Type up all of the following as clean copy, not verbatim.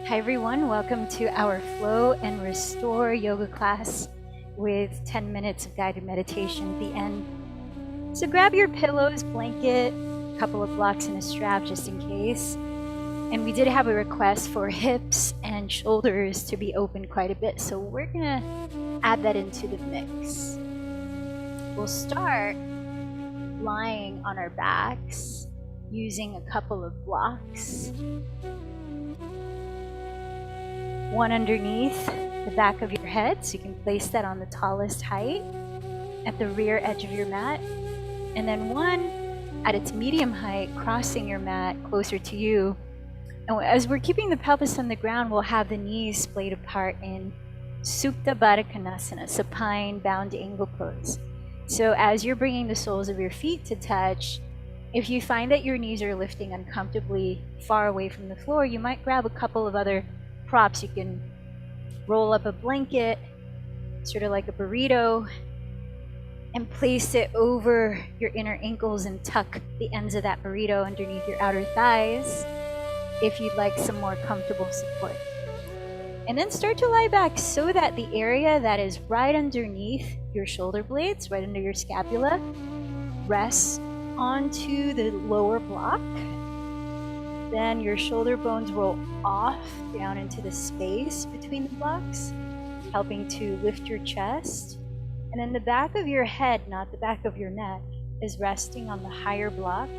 Hi everyone, welcome to our Flow and Restore yoga class with 10 minutes of guided meditation at the end. So grab your pillows, blanket, a couple of blocks and a strap just in case. And we did have a request for hips and shoulders to be open quite a bit, so we're gonna add that into the mix. We'll start lying on our backs using a couple of blocks. One underneath the back of your head, so you can place that on the tallest height at the rear edge of your mat. And then one at its medium height, crossing your mat closer to you. And as we're keeping the pelvis on the ground, we'll have the knees splayed apart in Supta Baddha Konasana, supine bound angle pose. So as you're bringing the soles of your feet to touch, if you find that your knees are lifting uncomfortably far away from the floor, you might grab a couple of other props. You can roll up a blanket, sort of like a burrito, and place it over your inner ankles and tuck the ends of that burrito underneath your outer thighs if you'd like some more comfortable support. And then start to lie back so that the area that is right underneath your shoulder blades, right under your scapula, rests onto the lower block. Then your shoulder bones roll off down into the space between the blocks, helping to lift your chest. And then the back of your head, not the back of your neck, is resting on the higher block,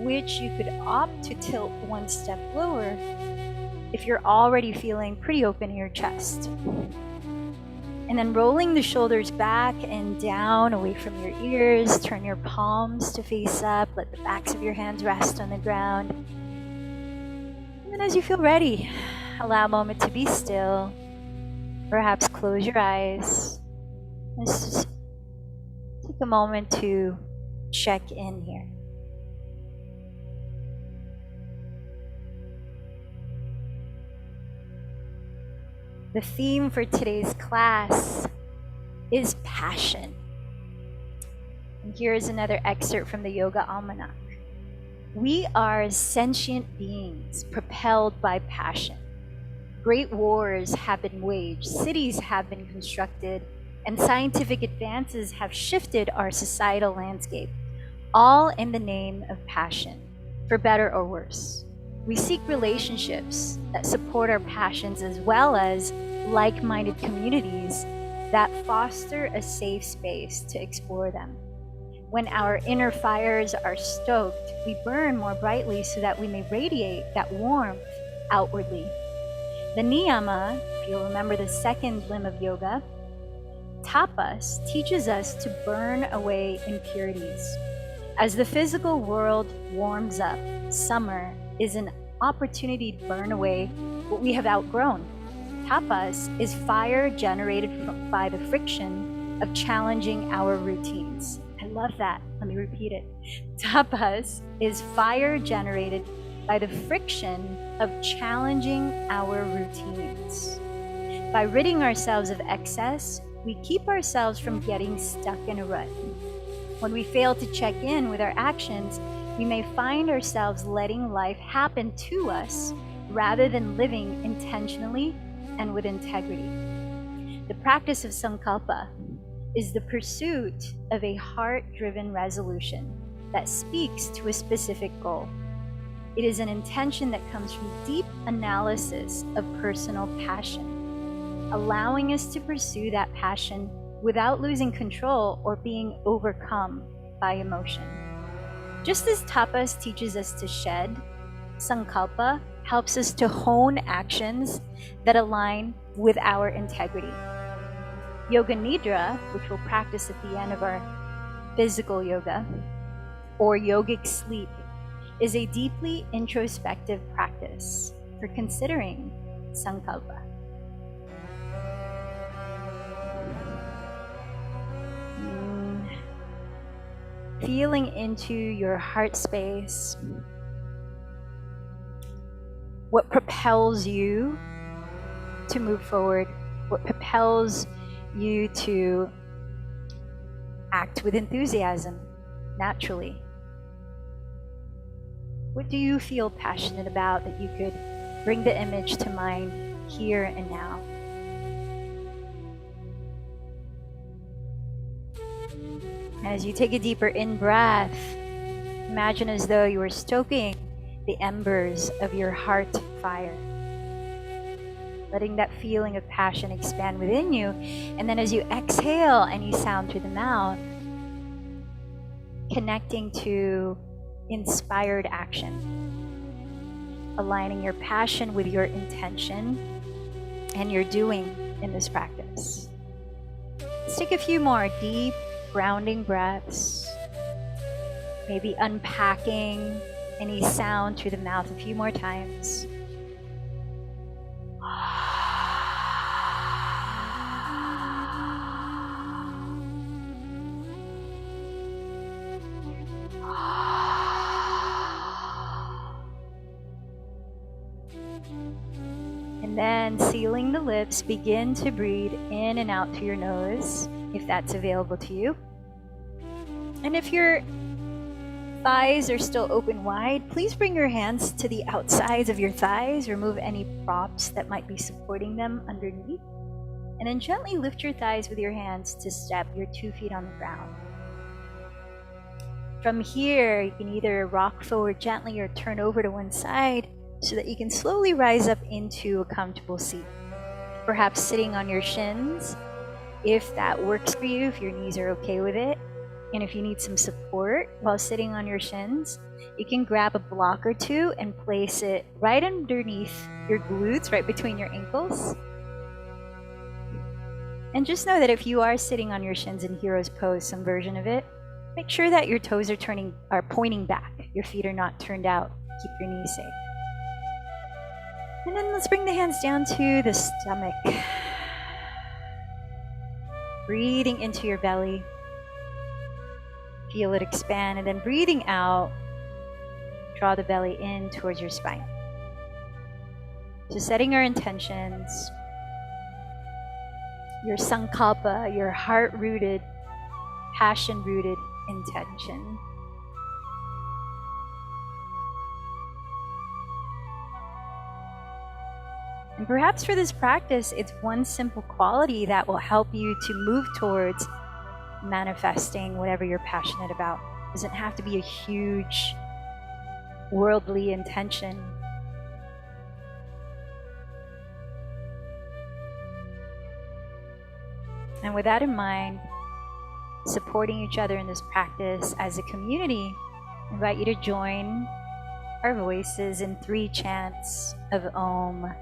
which you could opt to tilt one step lower if you're already feeling pretty open in your chest. And then rolling the shoulders back and down away from your ears, turn your palms to face up, let the backs of your hands rest on the ground. And as you feel ready, allow a moment to be still. Perhaps close your eyes. Let's just take a moment to check in here. The theme for today's class is passion. And here is another excerpt from the Yoga Almanac. We are sentient beings propelled by passion. Great wars have been waged, cities have been constructed, and scientific advances have shifted our societal landscape, all in the name of passion, for better or worse. We seek relationships that support our passions, as well as like-minded communities that foster a safe space to explore them. When our inner fires are stoked, we burn more brightly so that we may radiate that warmth outwardly. The niyama, if you'll remember the second limb of yoga, tapas, teaches us to burn away impurities. As the physical world warms up, summer is an opportunity to burn away what we have outgrown. Tapas is fire generated by the friction of challenging our routines. I love that. Let me repeat it. Tapas is fire generated by the friction of challenging our routines. By ridding ourselves of excess, we keep ourselves from getting stuck in a rut. When we fail to check in with our actions, we may find ourselves letting life happen to us rather than living intentionally and with integrity. The practice of sankalpa is the pursuit of a heart-driven resolution that speaks to a specific goal. It is an intention that comes from deep analysis of personal passion, allowing us to pursue that passion without losing control or being overcome by emotion. Just as tapas teaches us to shed, sankalpa helps us to hone actions that align with our integrity. Yoga Nidra, which we'll practice at the end of our physical yoga, or yogic sleep, is a deeply introspective practice for considering sankalpa. feeling into your heart space, what propels you to move forward, what propels you to act with enthusiasm naturally. What do you feel passionate about that you could bring the image to mind here and now? As you take a deeper in-breath, imagine as though you were stoking the embers of your heart fire, letting that feeling of passion expand within you. And then as you exhale any sound through the mouth, connecting to inspired action, aligning your passion with your intention and your doing in this practice. Let's take a few more deep, grounding breaths, maybe unpacking any sound through the mouth a few more times. And then sealing the lips, begin to breathe in and out through your nose, if that's available to you. And if your thighs are still open wide, please bring your hands to the outsides of your thighs. Remove any props that might be supporting them underneath. And then gently lift your thighs with your hands to step your 2 feet on the ground. From here, you can either rock forward gently or turn over to one side so that you can slowly rise up into a comfortable seat. Perhaps sitting on your shins, if that works for you, if your knees are okay with it. And if you need some support while sitting on your shins, you can grab a block or two and place it right underneath your glutes, right between your ankles. And just know that if you are sitting on your shins in hero's pose, some version of it, make sure that your toes are pointing back. Your feet are not turned out. Keep your knees safe. And then let's bring the hands down to the stomach. Breathing into your belly. Feel it expand, and then breathing out, draw the belly in towards your spine. So setting our intentions, your sankalpa, your heart-rooted, passion-rooted intention. And perhaps for this practice, it's one simple quality that will help you to move towards manifesting whatever you're passionate about. It doesn't have to be a huge worldly intention. And with that in mind, supporting each other in this practice as a community, I invite you to join our voices in 3 chants of Om.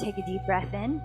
Take a deep breath in.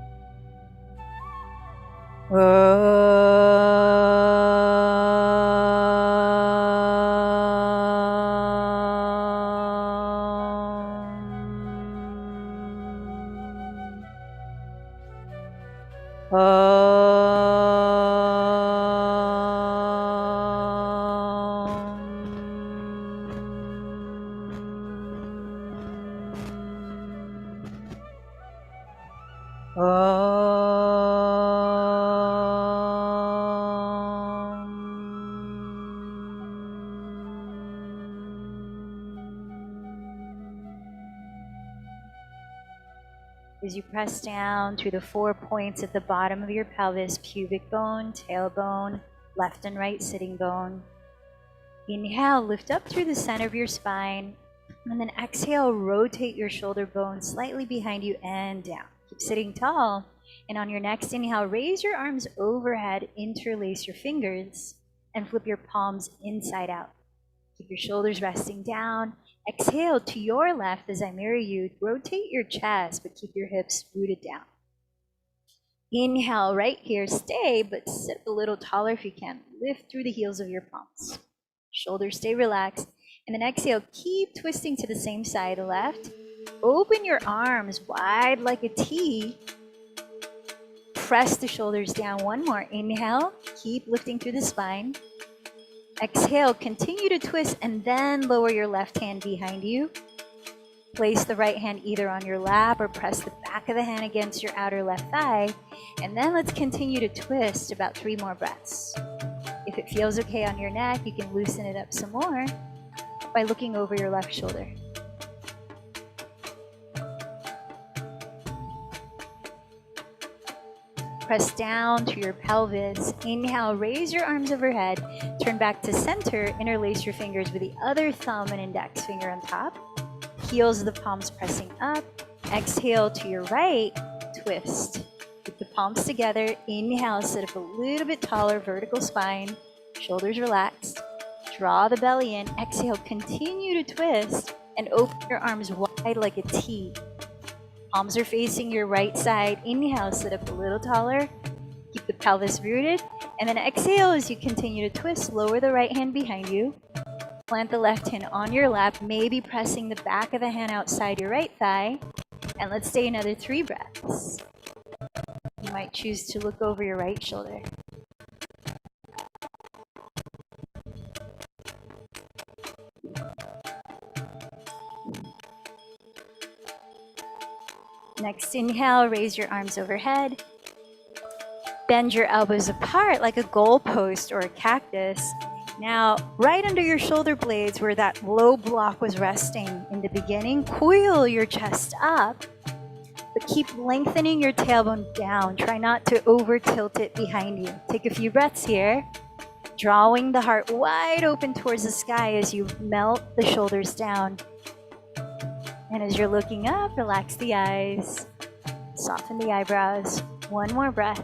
As you press down through the 4 points at the bottom of your pelvis, pubic bone, tailbone, left and right sitting bone. Inhale, lift up through the center of your spine, and then exhale, rotate your shoulder bone slightly behind you and down. Keep sitting tall, and on your next inhale, raise your arms overhead, interlace your fingers, and flip your palms inside out. Keep your shoulders resting down. Exhale to your left as I mirror you. Rotate your chest, but keep your hips rooted down. Inhale right here. Stay, but sit a little taller if you can. Lift through the heels of your palms. Shoulders stay relaxed. And then exhale, keep twisting to the same side, left. Open your arms wide like a T. Press the shoulders down. One more. Inhale. Keep lifting through the spine. Exhale, continue to twist and then lower your left hand behind you. Place the right hand either on your lap or press the back of the hand against your outer left thigh. And then let's continue to twist about 3 more breaths. If it feels okay on your neck, you can loosen it up some more by looking over your left shoulder. Press down to your pelvis. Inhale, raise your arms overhead. Turn back to center. Interlace your fingers with the other thumb and index finger on top. Heels of the palms pressing up. Exhale to your right, twist. Keep the palms together. Inhale, sit up a little bit taller, vertical spine. Shoulders relaxed. Draw the belly in. Exhale, continue to twist and open your arms wide like a T. Palms are facing your right side. Inhale, sit up a little taller. Keep the pelvis rooted. And then exhale as you continue to twist. Lower the right hand behind you. Plant the left hand on your lap, maybe pressing the back of the hand outside your right thigh. And let's stay another 3 breaths. You might choose to look over your right shoulder. Next inhale, raise your arms overhead. Bend your elbows apart like a goalpost or a cactus. Now, right under your shoulder blades where that low block was resting in the beginning, coil your chest up, but keep lengthening your tailbone down. Try not to over tilt it behind you. Take a few breaths here, drawing the heart wide open towards the sky as you melt the shoulders down. And as you're looking up, relax the eyes, soften the eyebrows. 1 more breath.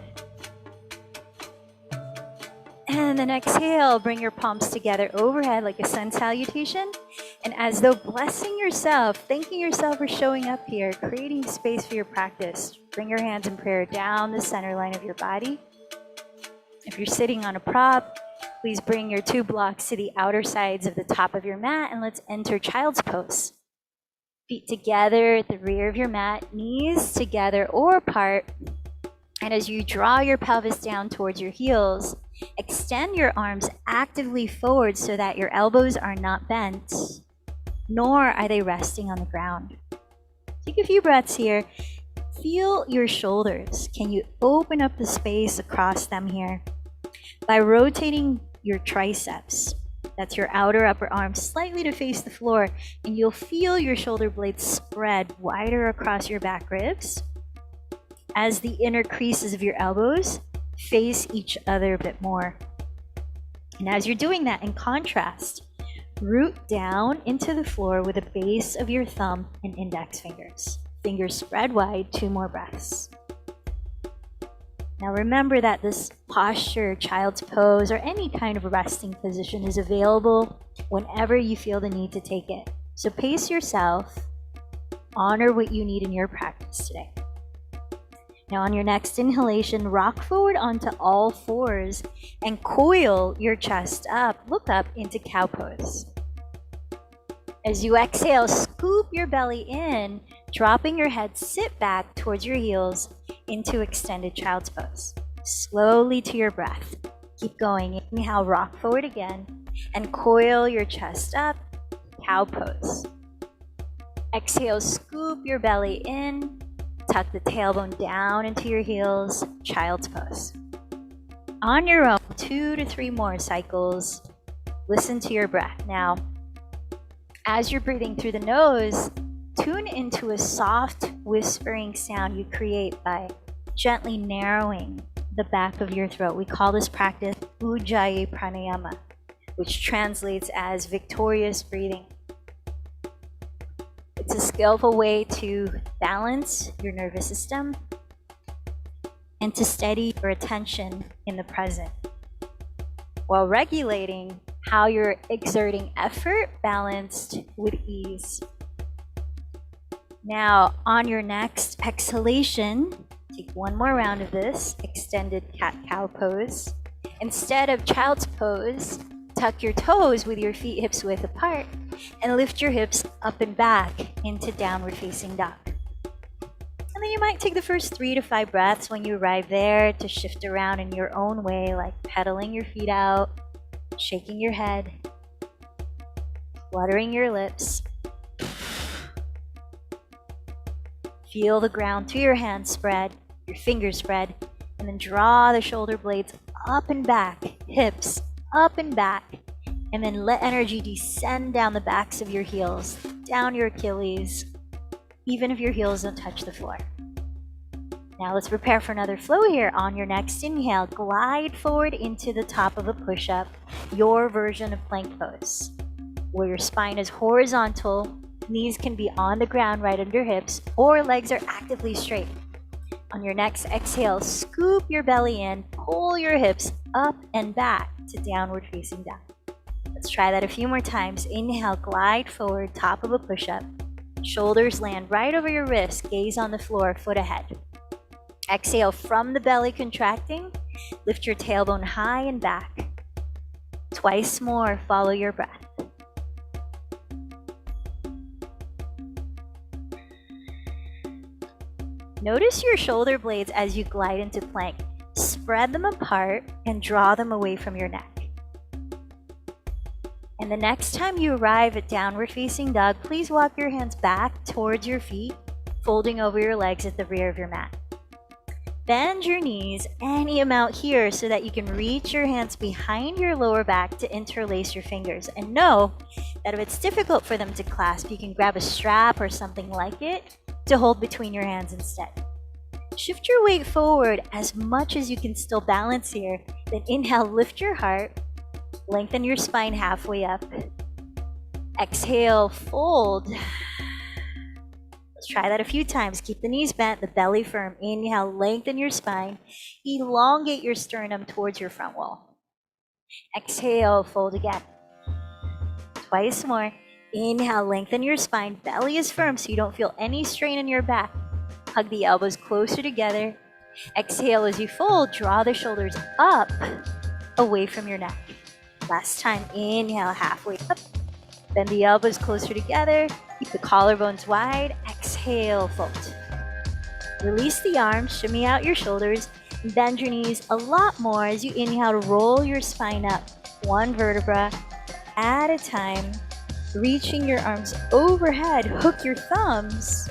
And then exhale, bring your palms together overhead like a sun salutation. And as though blessing yourself, thanking yourself for showing up here, creating space for your practice. Bring your hands in prayer down the center line of your body. If you're sitting on a prop, please bring your 2 blocks to the outer sides of the top of your mat and let's enter child's pose. Feet together at the rear of your mat, knees together or apart. And as you draw your pelvis down towards your heels, extend your arms actively forward so that your elbows are not bent, nor are they resting on the ground. Take a few breaths here. Feel your shoulders. Can you open up the space across them here? By rotating your triceps, that's your outer upper arm, slightly to face the floor, and you'll feel your shoulder blades spread wider across your back ribs as the inner creases of your elbows face each other a bit more. And as you're doing that, in contrast, root down into the floor with the base of your thumb and index fingers. Fingers spread wide, 2 more breaths. Now remember that this posture, child's pose, or any kind of resting position is available whenever you feel the need to take it. So pace yourself, honor what you need in your practice today. Now on your next inhalation, rock forward onto all 4s and coil your chest up. Look up into cow pose. As you exhale, scoop your belly in, dropping your head, sit back towards your heels into extended child's pose. Slowly to your breath. Keep going. Inhale, rock forward again and coil your chest up, cow pose. Exhale, scoop your belly in, tuck the tailbone down into your heels, child's pose. On your own, 2 to 3 more cycles. Listen to your breath. Now, as you're breathing through the nose, tune into a soft whispering sound you create by gently narrowing the back of your throat. We call this practice Ujjayi Pranayama, which translates as victorious breathing. It's a skillful way to balance your nervous system and to steady your attention in the present, while regulating how you're exerting effort balanced with ease. Now, on your next exhalation, take 1 more round of this extended cat-cow pose. Instead of child's pose, tuck your toes with your feet hips width apart and lift your hips up and back into downward facing dog. And then you might take the first 3 to 5 breaths when you arrive there to shift around in your own way, like pedaling your feet out, shaking your head, fluttering your lips. Feel the ground through your hands spread, your fingers spread, and then draw the shoulder blades up and back, hips up and back, and then let energy descend down the backs of your heels, down your Achilles, even if your heels don't touch the floor. Now let's prepare for another flow here. On your next inhale, glide forward into the top of a push-up, your version of plank pose, where your spine is horizontal, knees can be on the ground right under hips, or legs are actively straight. On your next exhale, scoop your belly in, pull your hips up and back to downward facing dog. Let's try that a few more times. Inhale, glide forward, top of a push-up. Shoulders land right over your wrists, gaze on the floor, foot ahead. Exhale from the belly contracting, lift your tailbone high and back. Twice more, follow your breath. Notice your shoulder blades as you glide into plank. Spread them apart and draw them away from your neck. And the next time you arrive at downward facing dog, please walk your hands back towards your feet, folding over your legs at the rear of your mat. Bend your knees any amount here so that you can reach your hands behind your lower back to interlace your fingers. And know that if it's difficult for them to clasp, you can grab a strap or something like it to hold between your hands instead. Shift your weight forward as much as you can still balance here. Then inhale, lift your heart, lengthen your spine halfway up. Exhale, fold. Let's try that a few times. Keep the knees bent, the belly firm. Inhale, lengthen your spine. Elongate your sternum towards your front wall. Exhale, fold again. Twice more. Inhale, lengthen your spine. Belly is firm so you don't feel any strain in your back. Hug the elbows closer together. Exhale as you fold, draw the shoulders up, away from your neck. Last time, inhale, halfway up. Bend the elbows closer together. Keep the collarbones wide. Exhale, fold. Release the arms, shimmy out your shoulders, and bend your knees a lot more as you inhale to roll your spine up, one vertebra at a time. Reaching your arms overhead, hook your thumbs.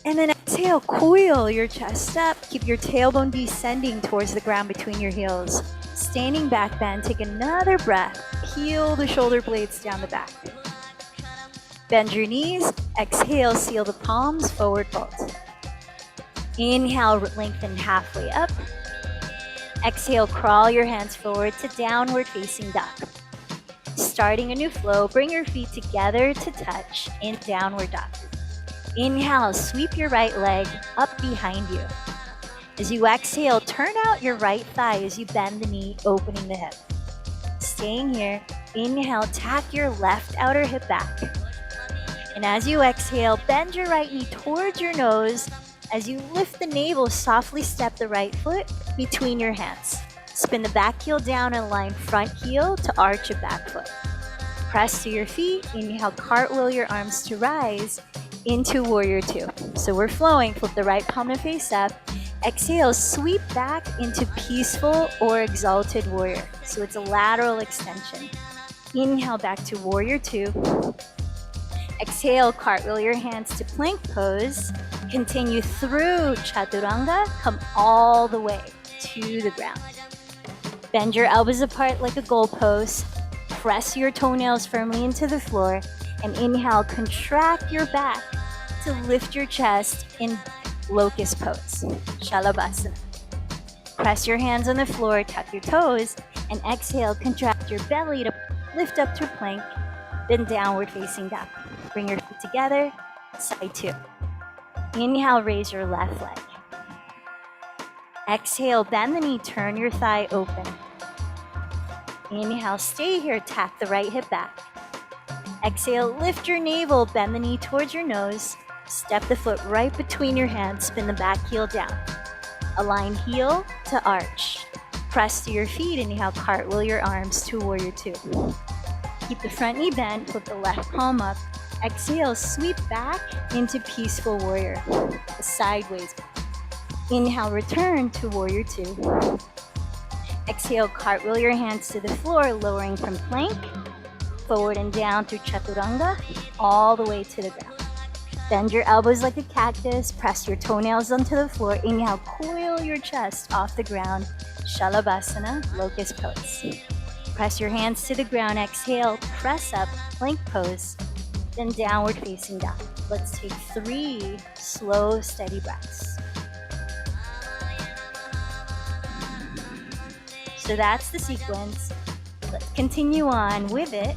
And then exhale, coil your chest up. Keep your tailbone descending towards the ground between your heels. Standing back bend, take another breath. Peel the shoulder blades down the back. Bend your knees. Exhale, seal the palms, forward fold. Inhale, lengthen halfway up. Exhale, crawl your hands forward to downward facing dog. Starting a new flow, bring your feet together to touch in downward dog. Inhale, sweep your right leg up behind you. As you exhale, turn out your right thigh as you bend the knee, opening the hip. Staying here, inhale, tack your left outer hip back. And as you exhale, bend your right knee towards your nose. As you lift the navel, softly step the right foot between your hands. Spin the back heel down and align front heel to arch a back foot. Press to your feet. Inhale, cartwheel your arms to rise into warrior two. So we're flowing. Flip the right palm to face up. Exhale, sweep back into peaceful or exalted warrior. So it's a lateral extension. Inhale back to warrior two. Exhale, cartwheel your hands to plank pose. Continue through chaturanga. Come all the way to the ground. Bend your elbows apart like a goalpost. Press your toenails firmly into the floor. And inhale, contract your back to lift your chest in locust pose, Shalabhasana. Press your hands on the floor, tuck your toes, and exhale, contract your belly to lift up to plank, then downward facing dog. Bring your feet together, side two. Inhale, raise your left leg. Exhale, bend the knee, turn your thigh open. Inhale, stay here, tap the right hip back. Exhale, lift your navel, bend the knee towards your nose. Step the foot right between your hands, spin the back heel down. Align heel to arch. Press to your feet, inhale, cartwheel your arms to warrior two. Keep the front knee bent, flip the left palm up. Exhale, sweep back into peaceful warrior, sideways. Inhale, return to warrior two. Exhale, cartwheel your hands to the floor, lowering from plank, forward and down through chaturanga, all the way to the ground. Bend your elbows like a cactus, press your toenails onto the floor. Inhale, coil your chest off the ground, Shalabhasana, locust pose. Press your hands to the ground, exhale, press up, plank pose, then downward facing dog. Let's take 3 slow, steady breaths. So that's the sequence. Let's continue on with it.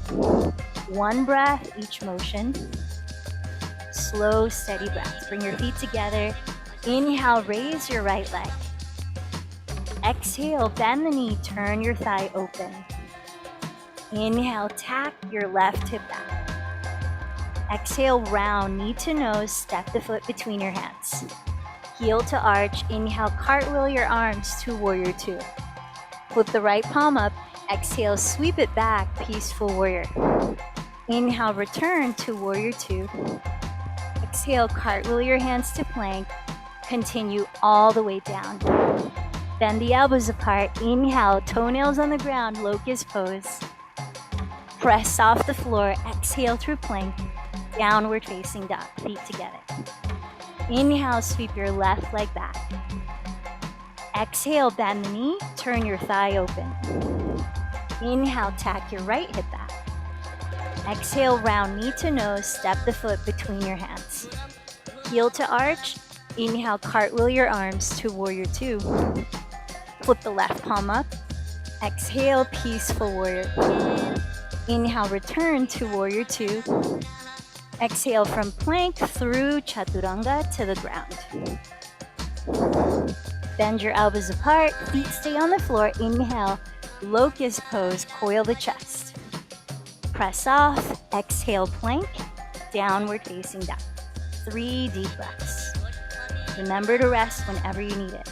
1 breath each motion. Slow, steady breaths. Bring your feet together. Inhale, raise your right leg. Exhale, bend the knee, turn your thigh open. Inhale, tack your left hip back. Exhale, round, knee to nose, step the foot between your hands. Heel to arch. Inhale, cartwheel your arms to warrior 2. Flip the right palm up. Exhale, sweep it back, peaceful warrior. Inhale, return to warrior 2. Exhale, cartwheel your hands to plank. Continue all the way down. Bend the elbows apart. Inhale, toenails on the ground, locust pose. Press off the floor. Exhale through plank. Downward facing dog, feet together. Inhale, sweep your left leg back. Exhale, bend the knee, turn your thigh open. Inhale, tack your right hip back. Exhale, round knee to nose, step the foot between your hands. Heel to arch. Inhale, cartwheel your arms to warrior 2. Flip the left palm up. Exhale, peaceful warrior. Inhale, return to warrior 2. Exhale from plank through chaturanga to the ground. Bend your elbows apart, feet stay on the floor. Inhale, locust pose, coil the chest. Press off, exhale, plank, downward facing dog. 3 deep breaths. Remember to rest whenever you need it.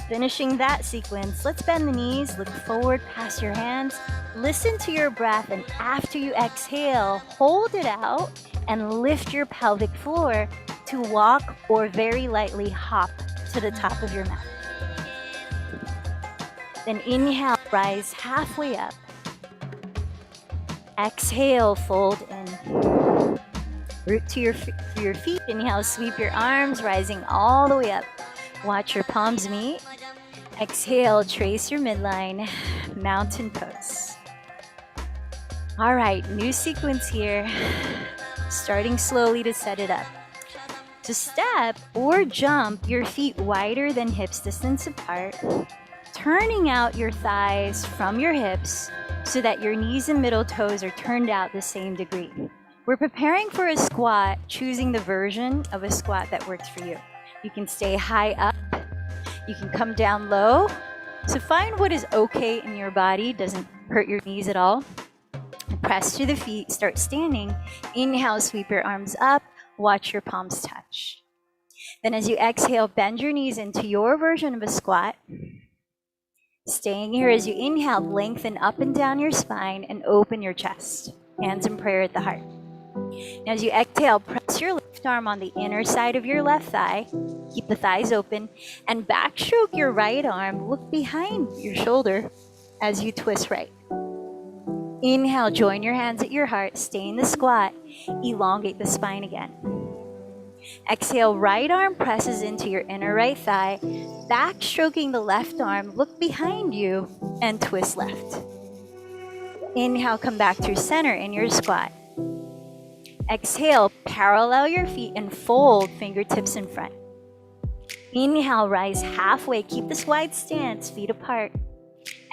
Finishing that sequence, let's bend the knees, look forward, pass your hands, listen to your breath, and after you exhale, hold it out and lift your pelvic floor to walk or very lightly hop to the top of your mat. Then inhale, rise halfway up. Exhale, fold in. Root to your feet. Inhale, sweep your arms, rising all the way up. Watch your palms meet. Exhale, trace your midline, mountain pose. All right, new sequence here. Starting slowly to set it up. To step or jump your feet wider than hips distance apart, turning out your thighs from your hips so that your knees and middle toes are turned out the same degree. We're preparing for a squat, choosing the version of a squat that works for you. You can stay high up, you can come down low. So find what is okay in your body, doesn't hurt your knees at all. Press to the feet, start standing. Inhale, sweep your arms up, watch your palms touch. Then as you exhale, bend your knees into your version of a squat. Staying here as you inhale, lengthen up and down your spine and open your chest. Hands in prayer at the heart. Now as you exhale, press your left arm on the inner side of your left thigh. Keep the thighs open and backstroke your right arm. Look behind your shoulder as you twist right. Inhale, join your hands at your heart. Stay in the squat. Elongate the spine again. Exhale, right arm presses into your inner right thigh. Backstroking the left arm. Look behind you and twist left. Inhale, come back through center in your squat. Exhale, parallel your feet and fold fingertips in front. Inhale, rise halfway. Keep this wide stance, feet apart.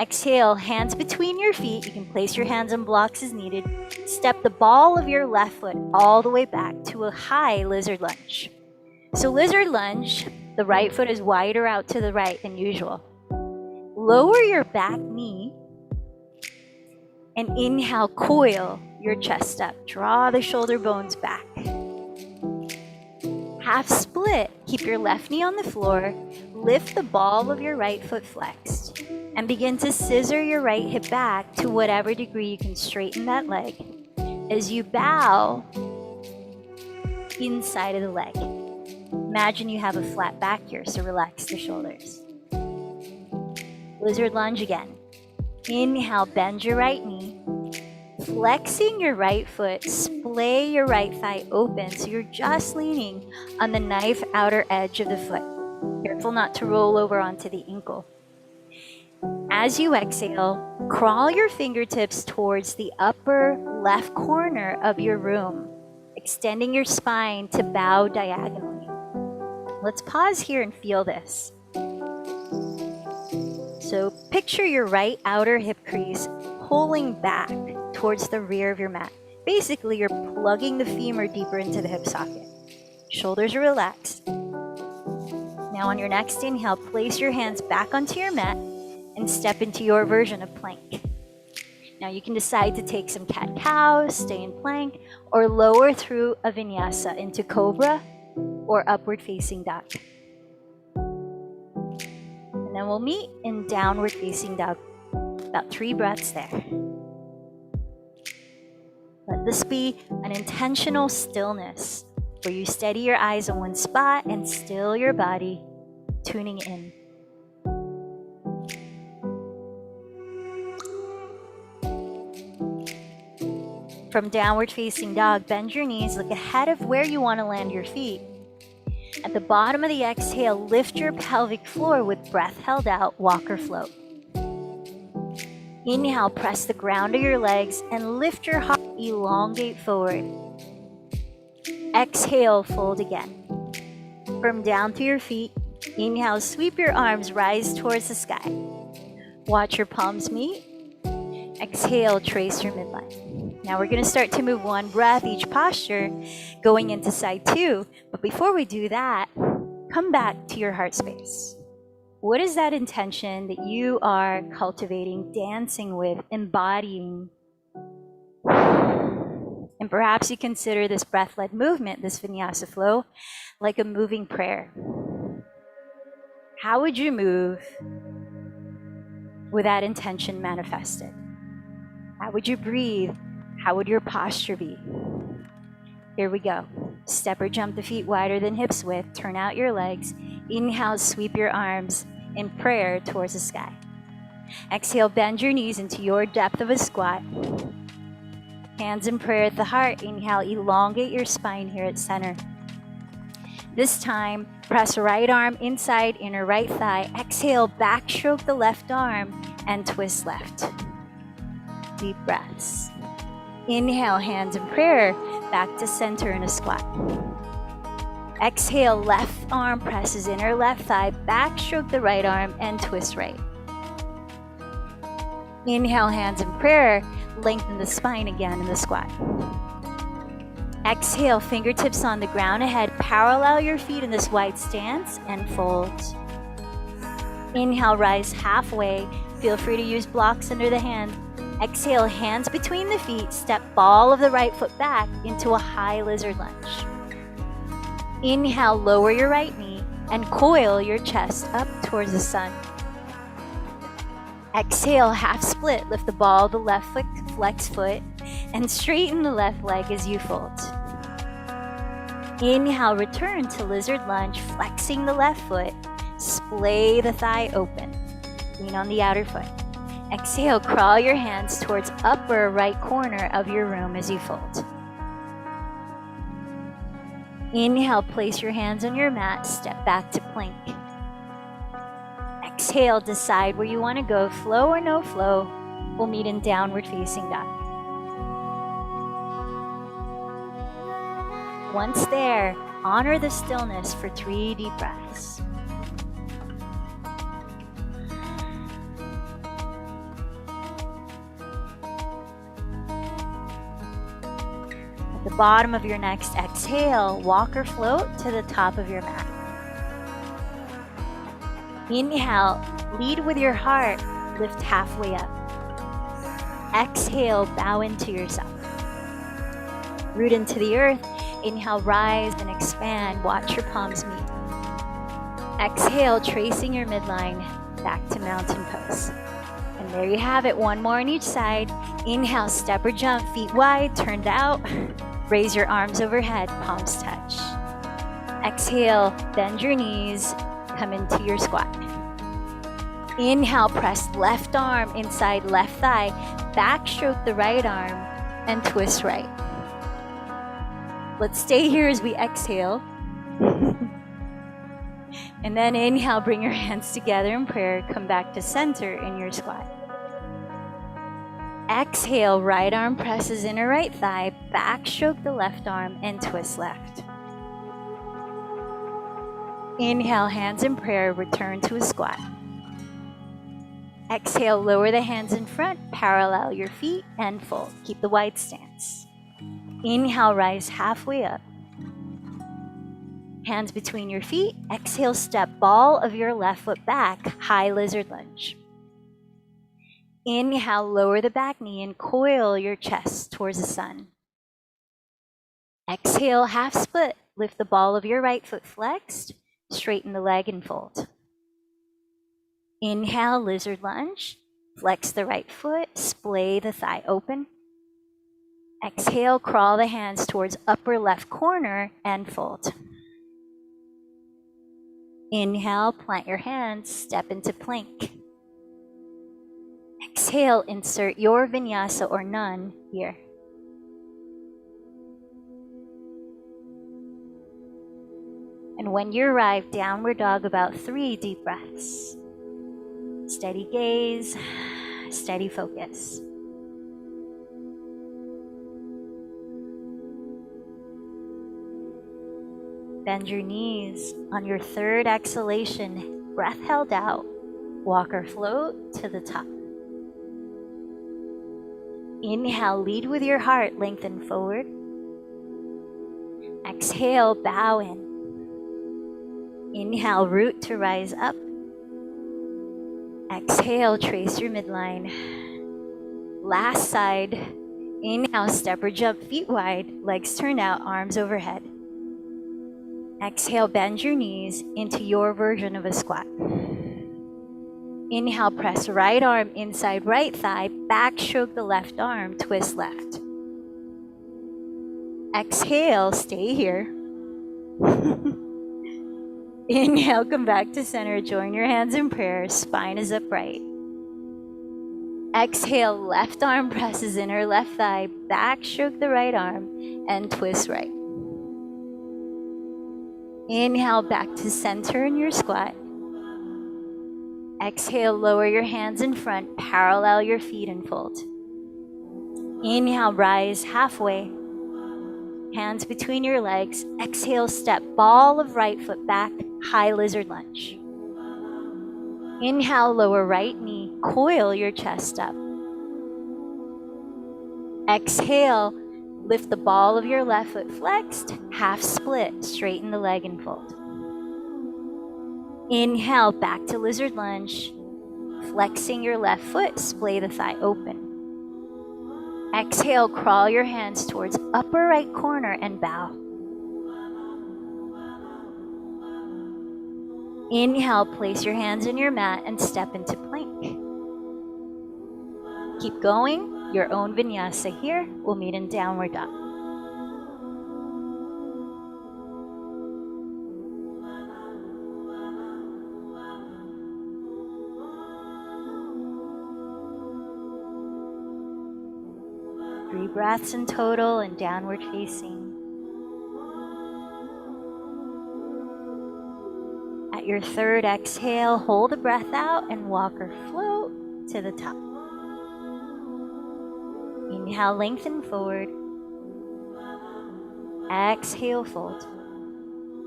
Exhale, hands between your feet. You can place your hands on blocks as needed. Step the ball of your left foot all the way back to a high lizard lunge. So lizard lunge, the right foot is wider out to the right than usual. Lower your back knee and inhale, coil your chest up. Draw the shoulder bones back. Half split. Keep your left knee on the floor. Lift the ball of your right foot flexed. And begin to scissor your right hip back to whatever degree you can straighten that leg. As you bow inside of the leg. Imagine you have a flat back here, so relax the shoulders. Lizard lunge again. Inhale, bend your right knee. Flexing your right foot, splay your right thigh open so you're just leaning on the knife outer edge of the foot. Careful not to roll over onto the ankle. As you exhale, crawl your fingertips towards the upper left corner of your room, extending your spine to bow diagonally. Let's pause here and feel this. So picture your right outer hip crease pulling back towards the rear of your mat. Basically, you're plugging the femur deeper into the hip socket. Shoulders are relaxed. Now on your next inhale, place your hands back onto your mat and step into your version of plank. Now you can decide to take some cat-cow, stay in plank, or lower through a vinyasa into cobra or upward facing dog. And then we'll meet in downward facing dog. About 3 breaths there. Let this be an intentional stillness where you steady your eyes on one spot and still your body, tuning in. From downward facing dog, bend your knees, look ahead of where you want to land your feet. At the bottom of the exhale, lift your pelvic floor with breath held out, walk or float. Inhale, press the ground to your legs and lift your heart, elongate forward. Exhale, fold again. From down to your feet, inhale, sweep your arms, rise towards the sky. Watch your palms meet. Exhale, trace your midline. Now we're going to start to move one breath each posture, going into side 2. But before we do that, come back to your heart space. What is that intention that you are cultivating, dancing with, embodying? And perhaps you consider this breath-led movement, this vinyasa flow, like a moving prayer. How would you move with that intention manifested? How would you breathe? How would your posture be? Here we go. Step or jump the feet wider than hips width. Turn out your legs. Inhale, sweep your arms in prayer towards the sky. Exhale, bend your knees into your depth of a squat. Hands in prayer at the heart. Inhale, elongate your spine here at center. This time, press right arm inside inner right thigh. Exhale, backstroke the left arm and twist left. Deep breaths. Inhale, hands in prayer, back to center in a squat. Exhale, left arm presses inner left thigh, backstroke the right arm and twist right. Inhale, hands in prayer, lengthen the spine again in the squat. Exhale, fingertips on the ground ahead, parallel your feet in this wide stance and fold. Inhale, rise halfway. Feel free to use blocks under the hand. Exhale, hands between the feet, step ball of the right foot back into a high lizard lunge. Inhale, lower your right knee and coil your chest up towards the sun. Exhale, half split, lift the ball of the left foot, flex foot, and straighten the left leg as you fold. Inhale, return to lizard lunge, flexing the left foot, splay the thigh open, lean on the outer foot. Exhale, crawl your hands towards upper right corner of your room as you fold. Inhale, place your hands on your mat, step back to plank. Exhale, decide where you want to go, flow or no flow. We'll meet in downward facing dog. Once there, honor the stillness for 3 deep breaths. At the bottom of your next exhale, walk or float to the top of your mat. Inhale, lead with your heart, lift halfway up. Exhale, bow into yourself. Root into the earth. Inhale, rise and expand. Watch your palms meet. Exhale, tracing your midline back to mountain pose. And there you have it, one more on each side. Inhale, step or jump, feet wide, turned out. Raise your arms overhead, palms touch. Exhale, bend your knees, come into your squat. Inhale, press left arm inside left thigh, backstroke the right arm, and twist right. Let's stay here as we exhale. And then inhale, bring your hands together in prayer, come back to center in your squat. Exhale, right arm presses inner right thigh, backstroke the left arm, and twist left. Inhale, hands in prayer, return to a squat. Exhale, lower the hands in front, parallel your feet, and fold. Keep the wide stance. Inhale, rise halfway up. Hands between your feet. Exhale, step ball of your left foot back, high lizard lunge. Inhale, lower the back knee and coil your chest towards the sun. Exhale, half split. Lift the ball of your right foot flexed, straighten the leg and fold. Inhale, lizard lunge. Flex the right foot, splay the thigh open. Exhale, crawl the hands towards upper left corner and fold. Inhale, plant your hands, step into plank. Exhale, insert your vinyasa or none here. And when you arrive, downward dog, about 3 deep breaths. Steady gaze, steady focus. Bend your knees. On your third exhalation, breath held out, walk or float to the top. Inhale, lead with your heart, lengthen forward. Exhale, bow in. Inhale, root to rise up. Exhale, trace your midline. Last side. Inhale, step or jump, feet wide, legs turned out, arms overhead. Exhale, bend your knees into your version of a squat. Inhale, press right arm inside right thigh, backstroke the left arm, twist left. Exhale, stay here. Inhale, come back to center, join your hands in prayer, spine is upright. Exhale, left arm presses inner left thigh, backstroke the right arm, and twist right. Inhale, back to center in your squat. Exhale, lower your hands in front, parallel your feet and fold. Inhale, rise halfway. Hands between your legs. Exhale, step ball of right foot back, high lizard lunge. Inhale, lower right knee, coil your chest up. Exhale, lift the ball of your left foot flexed, half split, straighten the leg and fold. Inhale, back to lizard lunge. Flexing your left foot, splay the thigh open. Exhale, crawl your hands towards upper right corner and bow. Inhale, place your hands in your mat and step into plank. Keep going, your own vinyasa here. We'll meet in downward dog. Three breaths in total and downward facing. At your third exhale, hold the breath out and walk or float to the top. Inhale, lengthen forward. Exhale, fold.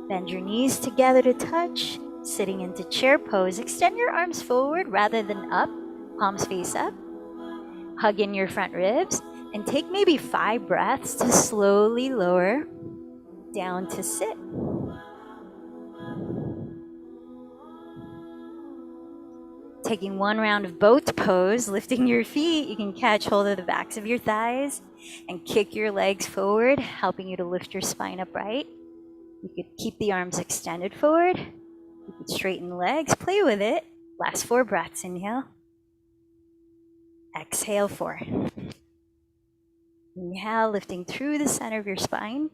Bend your knees together to touch, sitting into chair pose. Extend your arms forward rather than up, palms face up. Hug in your front ribs and take maybe 5 breaths to slowly lower down to sit. Taking one round of boat pose, lifting your feet, you can catch hold of the backs of your thighs and kick your legs forward, helping you to lift your spine upright. You could keep the arms extended forward. You could straighten the legs, play with it. Last 4 breaths, inhale. Exhale, 4. Inhale, lifting through the center of your spine.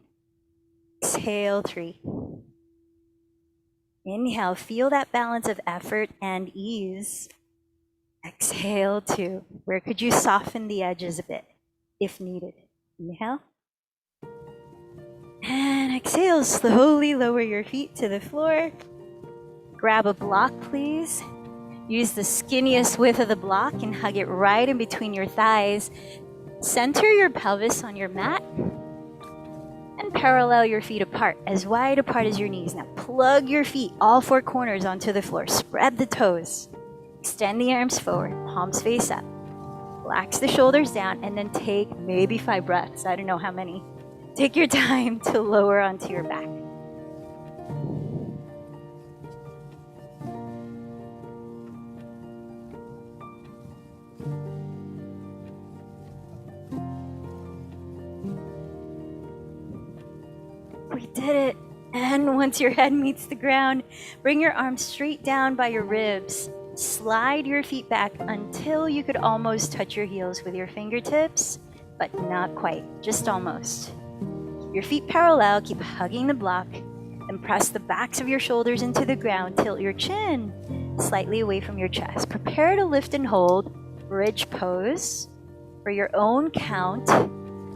Exhale, 3. Inhale, feel that balance of effort and ease. Exhale to where could you soften the edges a bit if needed. Inhale. And exhale, slowly lower your feet to the floor. Grab a block, please. Use the skinniest width of the block and hug it right in between your thighs. Center your pelvis on your mat and parallel your feet apart, as wide apart as your knees. Now plug your feet, all four corners, onto the floor. Spread the toes. Extend the arms forward, palms face up. Relax the shoulders down, and then take maybe 5 breaths. I don't know how many. Take your time to lower onto your back. We did it. And once your head meets the ground, bring your arms straight down by your ribs. Slide your feet back until you could almost touch your heels with your fingertips, but not quite, just almost. Your feet parallel, keep hugging the block, and press the backs of your shoulders into the ground. Tilt your chin slightly away from your chest. Prepare to lift and hold, bridge pose, for your own count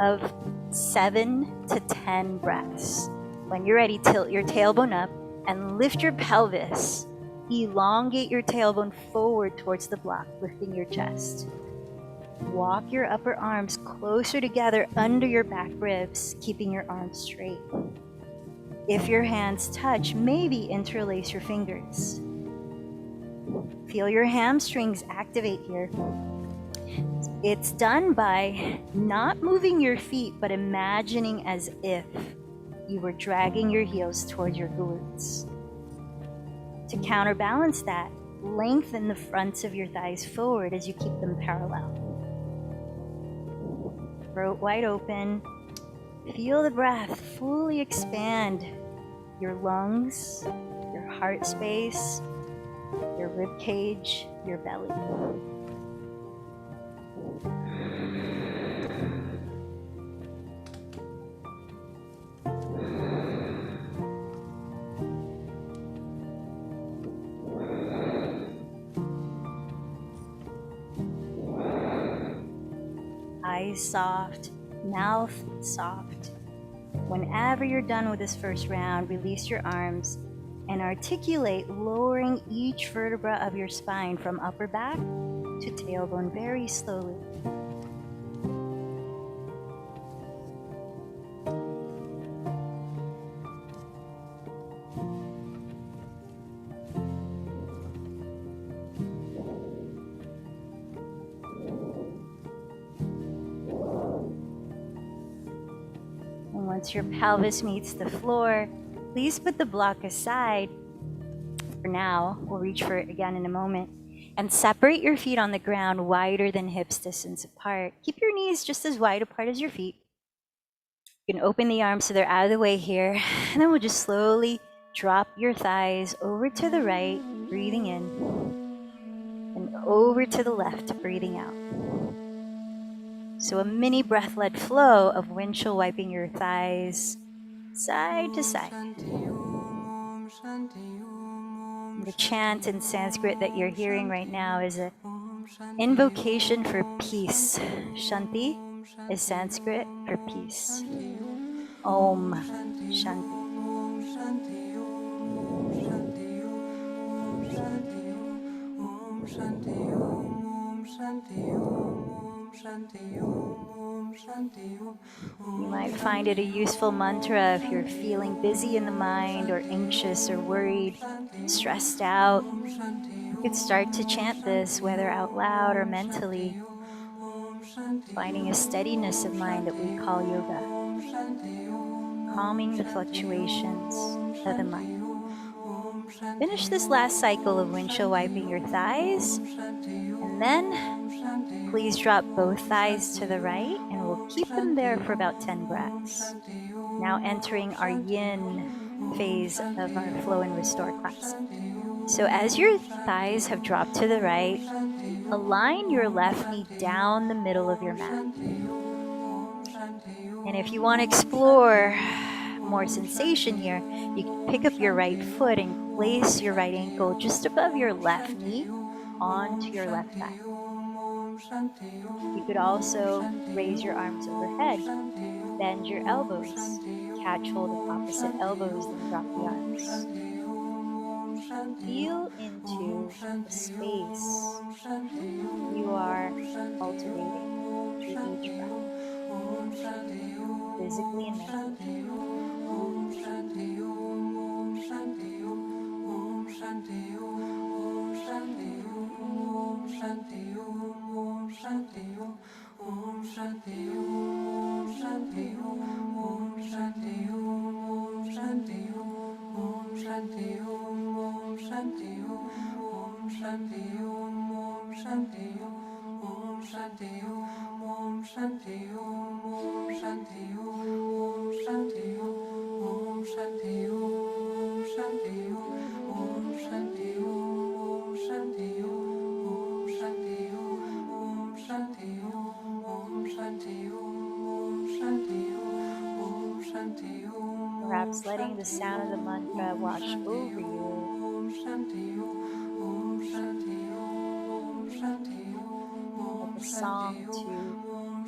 of 7 to 10 breaths. When you're ready, tilt your tailbone up and lift your pelvis. Elongate your tailbone forward towards the block, lifting your chest. Walk your upper arms closer together under your back ribs, keeping your arms straight. If your hands touch, maybe interlace your fingers. Feel your hamstrings activate here. It's done by not moving your feet, but imagining as if you were dragging your heels towards your glutes. To counterbalance that, lengthen the fronts of your thighs forward as you keep them parallel. Throat wide open. Feel the breath fully expand your lungs, your heart space, your rib cage, your belly. Eyes soft, mouth soft. Whenever you're done with this first round, release your arms and articulate, lowering each vertebra of your spine from upper back to tailbone very slowly. Once your pelvis meets the floor, please put the block aside for now. We'll reach for it again in a moment. And separate your feet on the ground wider than hips distance apart. Keep your knees just as wide apart as your feet. You can open the arms so they're out of the way here. And then we'll just slowly drop your thighs over to the right, breathing in. And over to the left, breathing out. So a mini breath-led flow of windshield wiping your thighs side to side. The chant in Sanskrit that you're hearing right now is an invocation for peace. Shanti is Sanskrit for peace. Om Shanti. You might find it a useful mantra if you're feeling busy in the mind or anxious or worried, stressed out. You could start to chant this, whether out loud or mentally, finding a steadiness of mind that we call yoga, calming the fluctuations of the mind. Finish this last cycle of windshield wiping your thighs, and then please drop both thighs to the right, and we'll keep them there for about 10 breaths. Now entering our yin phase of our flow and restore class. So as your thighs have dropped to the right, align your left knee down the middle of your mat. And if you want to explore more sensation here, you can pick up your right foot and place your right ankle just above your left knee onto your left thigh. You could also raise your arms overhead, bend your elbows, catch hold of opposite elbows, then drop the arms. Feel into the space you are cultivating through each breath, physically and mentally. Perhaps letting the sound of the mantra wash over you. Like a song to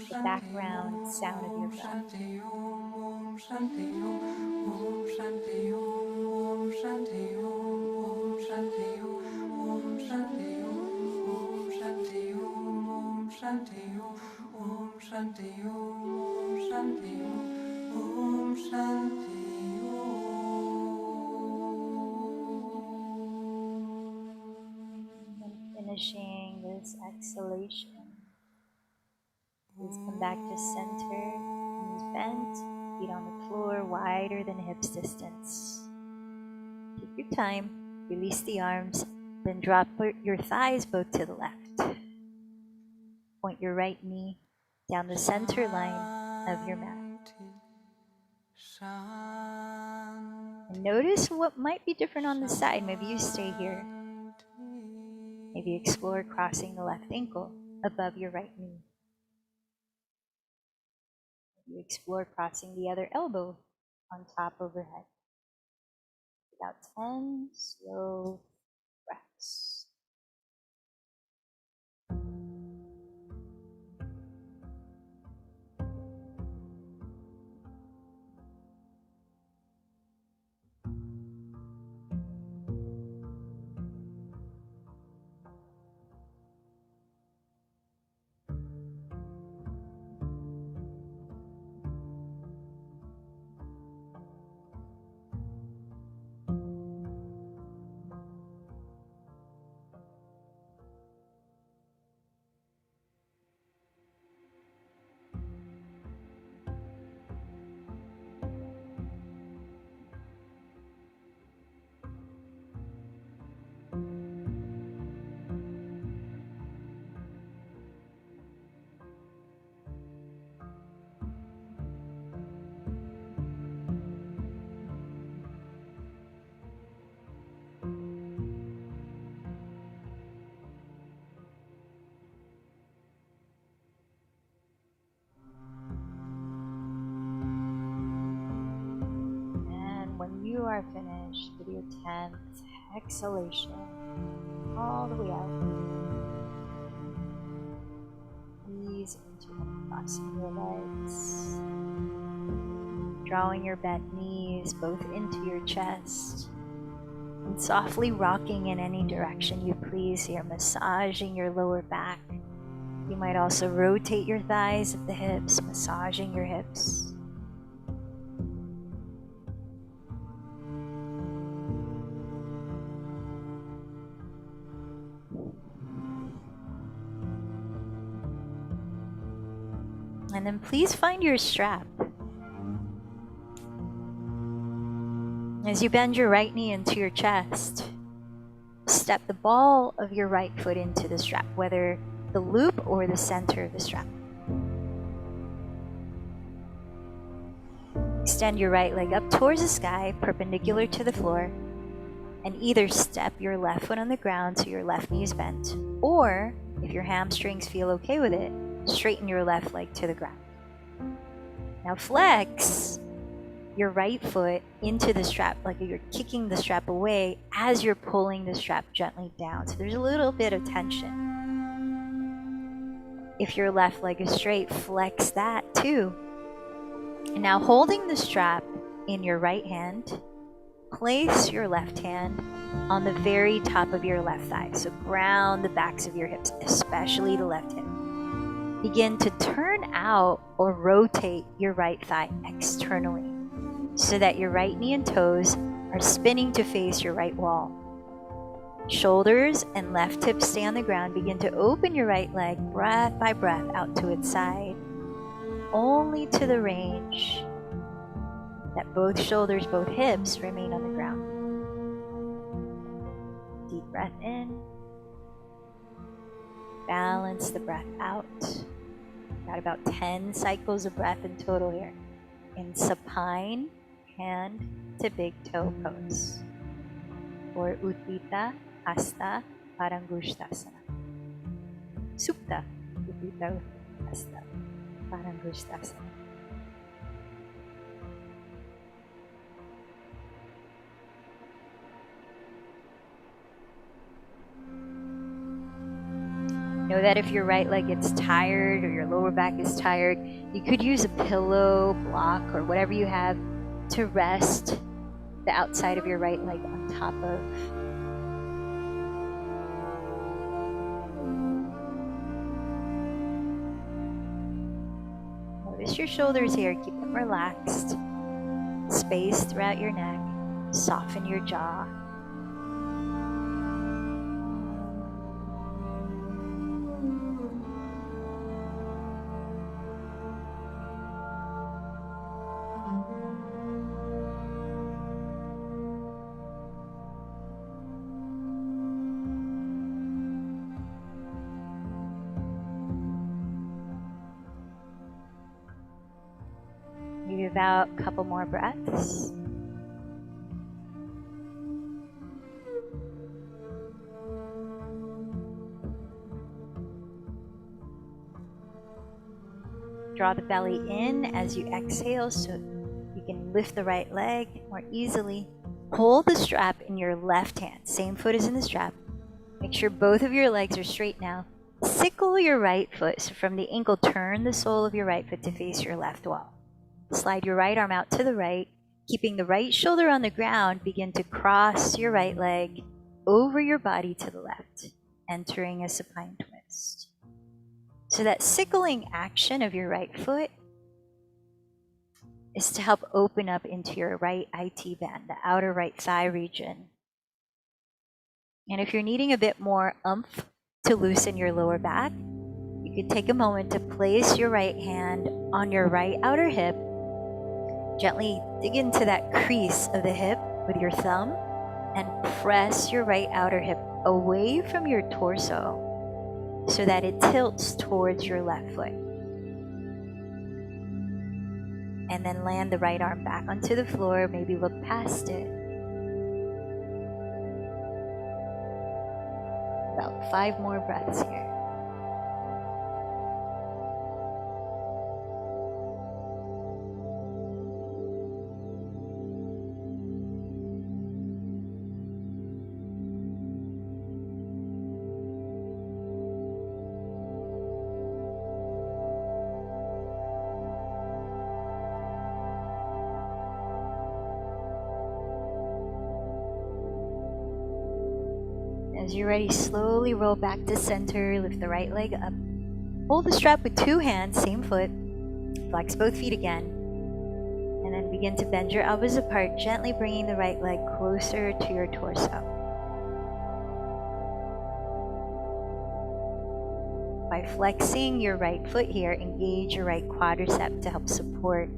the background sound of your breath. And finishing this exhalation, please come back to center, knees bent, feet on the floor, wider than hips distance. Take your time, release the arms, then drop your thighs both to the left. Point your right knee down the center line of your mat. And notice what might be different on the side. Maybe you stay here. Maybe explore crossing the left ankle above your right knee. Maybe explore crossing the other elbow on top overhead. About 10 slow breaths. When you are finished with your 10th exhalation, all the way out, ease into crossing your legs, drawing your bent knees both into your chest, and softly rocking in any direction you please here, massaging your lower back. You might also rotate your thighs at the hips, massaging your hips. And then please find your strap. As you bend your right knee into your chest, step the ball of your right foot into the strap, whether the loop or the center of the strap. Extend your right leg up towards the sky, perpendicular to the floor, and either step your left foot on the ground so your left knee is bent, or if your hamstrings feel okay with it, straighten your left leg to the ground. Now flex your right foot into the strap, like you're kicking the strap away as you're pulling the strap gently down. So there's a little bit of tension. If your left leg is straight, flex that too. And now holding the strap in your right hand, place your left hand on the very top of your left thigh. So ground the backs of your hips, especially the left hip. Begin to turn out or rotate your right thigh externally so that your right knee and toes are spinning to face your right wall. Shoulders and left hip stay on the ground. Begin to open your right leg breath by breath out to its side, only to the range that both shoulders, both hips remain on the ground. Deep breath in. Balance the breath out. Got about 10 cycles of breath in total here. In supine, hand to big toe pose. Or Utthita Hasta Parangushtasana. Supta Utthita Hasta Parangushtasana. Know that if your right leg gets tired or your lower back is tired, you could use a pillow, block, or whatever you have to rest the outside of your right leg on top of. Notice your shoulders here. Keep them relaxed. Space throughout your neck. Soften your jaw. Maybe about a couple more breaths. Draw the belly in as you exhale so you can lift the right leg more easily. Hold the strap in your left hand. Same foot as in the strap. Make sure both of your legs are straight now. Sickle your right foot. So from the ankle, turn the sole of your right foot to face your left wall. Slide your right arm out to the right. Keeping the right shoulder on the ground, begin to cross your right leg over your body to the left, entering a supine twist. So that sickling action of your right foot is to help open up into your right IT band, the outer right thigh region. And if you're needing a bit more oomph to loosen your lower back, you could take a moment to place your right hand on your right outer hip. Gently dig into that crease of the hip with your thumb and press your right outer hip away from your torso so that it tilts towards your left foot. And then land the right arm back onto the floor, maybe look past it. About 5 more breaths here. As you're ready, slowly roll back to center, lift the right leg up. Hold the strap with 2 hands, same foot. Flex both feet again. And then begin to bend your elbows apart, gently bringing the right leg closer to your torso. By flexing your right foot here, engage your right quadricep to help support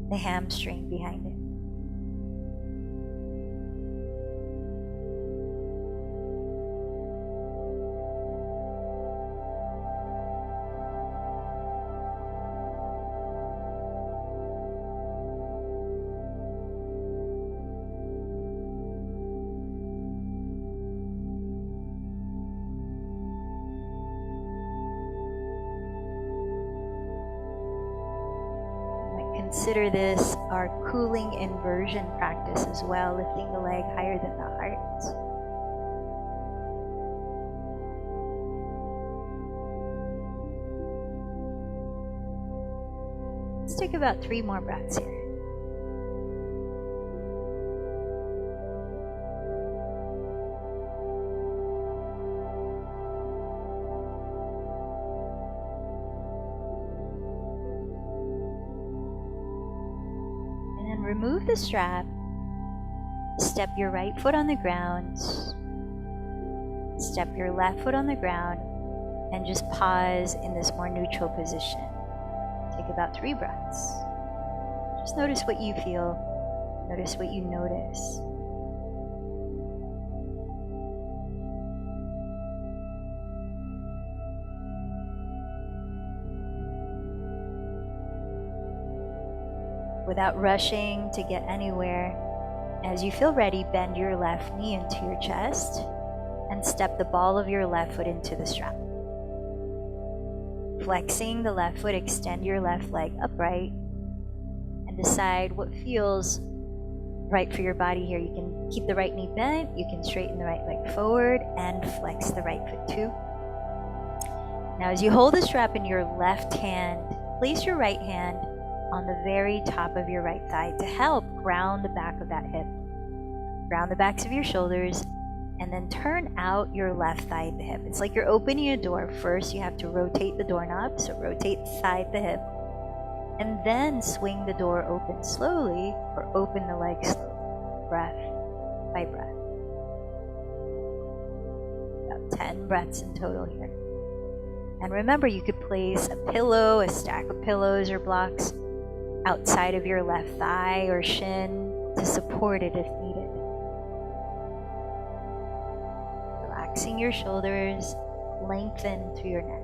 the hamstring behind it. consider this our cooling inversion practice as well, lifting the leg higher than the heart. Let's take about 3 more breaths here. Remove the strap, step your right foot on the ground, step your left foot on the ground, and just pause in this more neutral position. Take about 3 breaths. Just notice what you feel, notice what you notice. Without rushing to get anywhere, as you feel ready, bend your left knee into your chest and step the ball of your left foot into the strap. Flexing the left foot, extend your left leg upright and decide what feels right for your body here. You can keep the right knee bent, you can straighten the right leg forward and flex the right foot too. Now as you hold the strap in your left hand, place your right hand on the very top of your right thigh to help ground the back of that hip. Ground the backs of your shoulders and then turn out your left thigh at the hip. It's like you're opening a door. First you have to rotate the doorknob, so rotate the thigh at the hip, and then swing the door open slowly or open the leg slowly, breath by breath. About 10 breaths in total here. And remember, you could place a pillow, a stack of pillows or blocks outside of your left thigh or shin to support it if needed. Relaxing your shoulders, lengthen through your neck.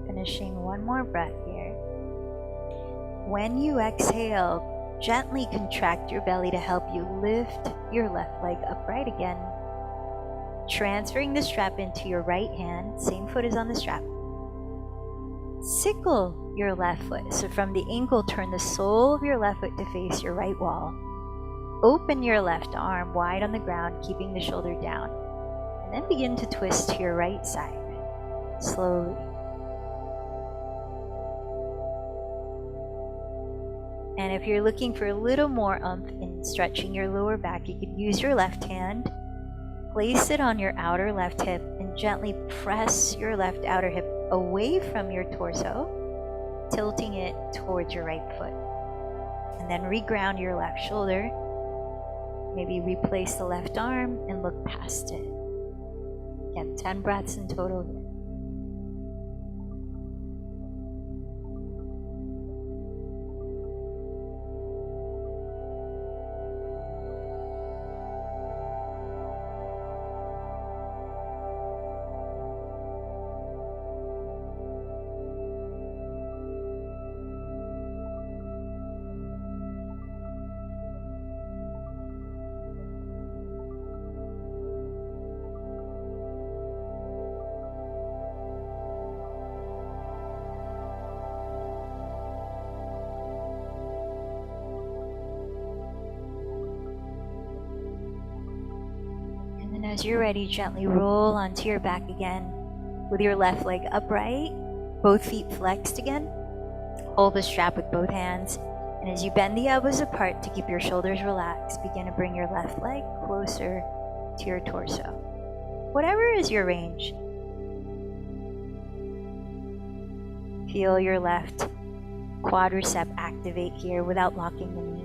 Finishing one more breath here. When you exhale, gently contract your belly to help you lift your left leg upright again. Transferring the strap into your right hand, same foot is on the strap. Sickle your left foot. So from the ankle, turn the sole of your left foot to face your right wall. Open your left arm wide on the ground, keeping the shoulder down. And then begin to twist to your right side, slowly. And if you're looking for a little more oomph in stretching your lower back, you could use your left hand, place it on your outer left hip, and gently press your left outer hip away from your torso, tilting it towards your right foot. And then reground your left shoulder. Maybe replace the left arm and look past it. Again, 10 breaths in total here. As you're ready, gently roll onto your back again with your left leg upright, both feet flexed again. Hold the strap with both hands, and as you bend the elbows apart to keep your shoulders relaxed, begin to bring your left leg closer to your torso. Whatever is your range. Feel your left quadricep activate here without locking the knee.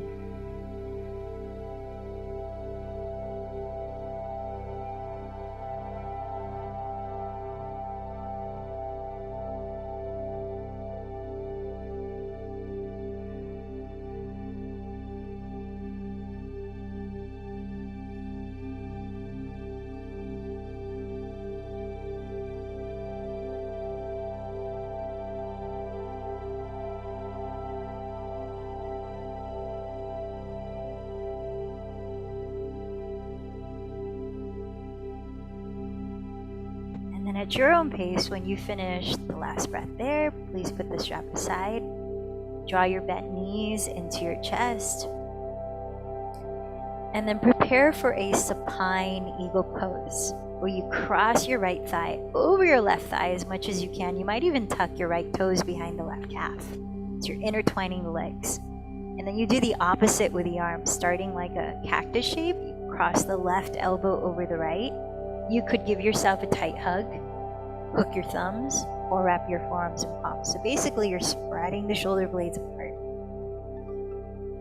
And at your own pace, when you finish the last breath there, please put the strap aside. Draw your bent knees into your chest. And then prepare for a supine eagle pose, where you cross your right thigh over your left thigh as much as you can. You might even tuck your right toes behind the left calf. So you're intertwining the legs. And then you do the opposite with the arms, starting like a cactus shape. You cross the left elbow over the right. You could give yourself a tight hug, hook your thumbs, or wrap your forearms and palms. So basically you're spreading the shoulder blades apart.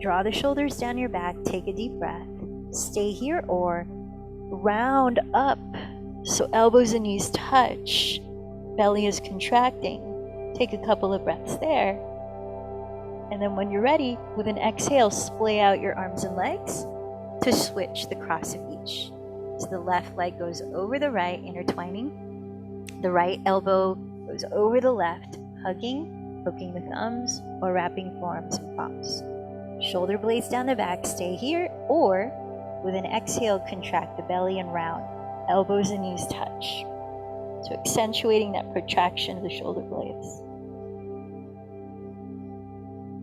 Draw the shoulders down your back, take a deep breath. Stay here or round up so elbows and knees touch. Belly is contracting. Take a couple of breaths there. And then when you're ready, with an exhale, splay out your arms and legs to switch the cross of each. So the left leg goes over the right, intertwining. The right elbow goes over the left, hugging, hooking the thumbs, or wrapping forearms and palms. Shoulder blades down the back, stay here, or with an exhale, contract the belly and round. Elbows and knees touch. So accentuating that protraction of the shoulder blades.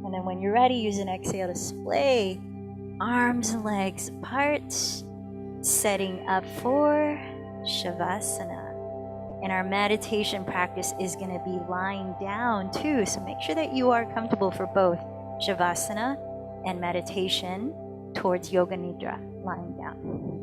And then when you're ready, use an exhale to splay arms and legs apart, setting up for Shavasana. And our meditation practice is going to be lying down too, so make sure that you are comfortable for both Shavasana and meditation towards Yoga Nidra, lying down.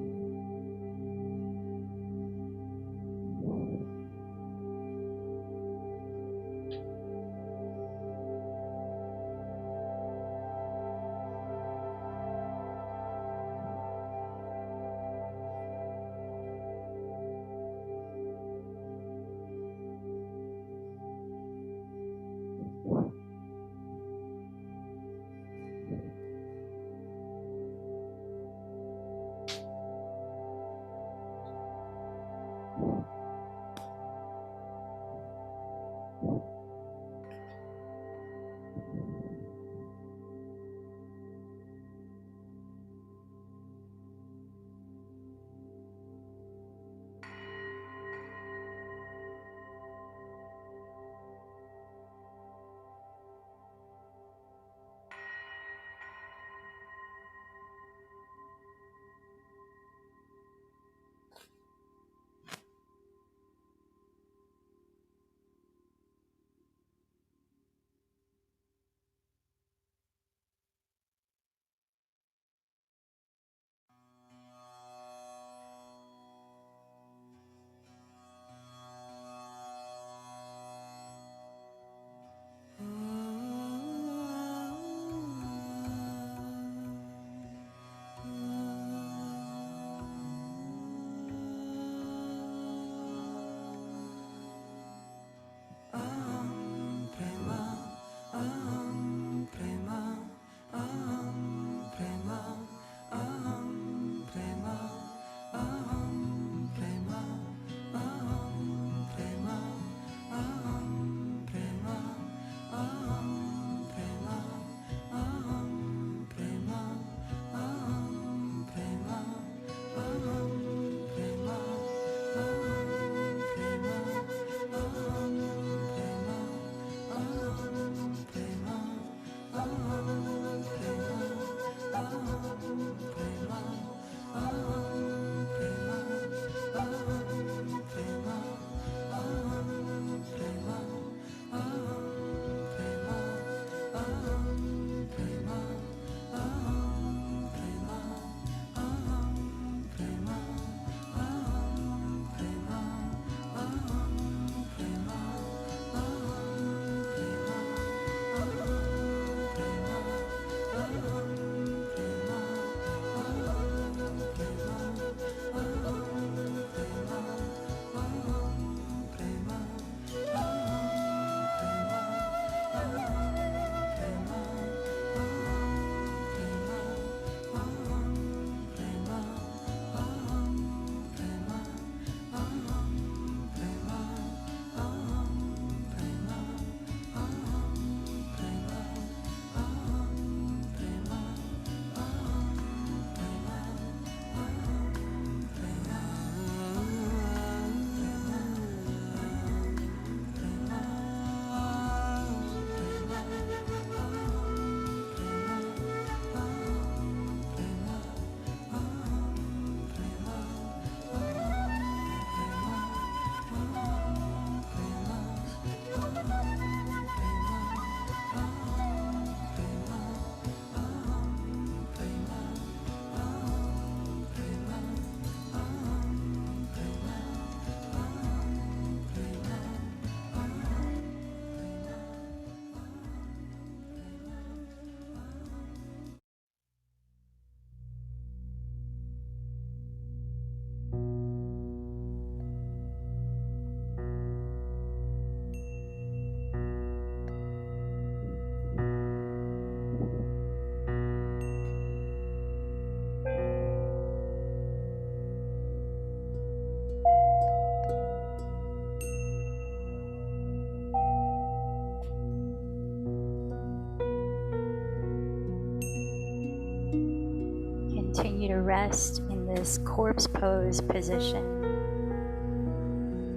continue to rest in this corpse pose position.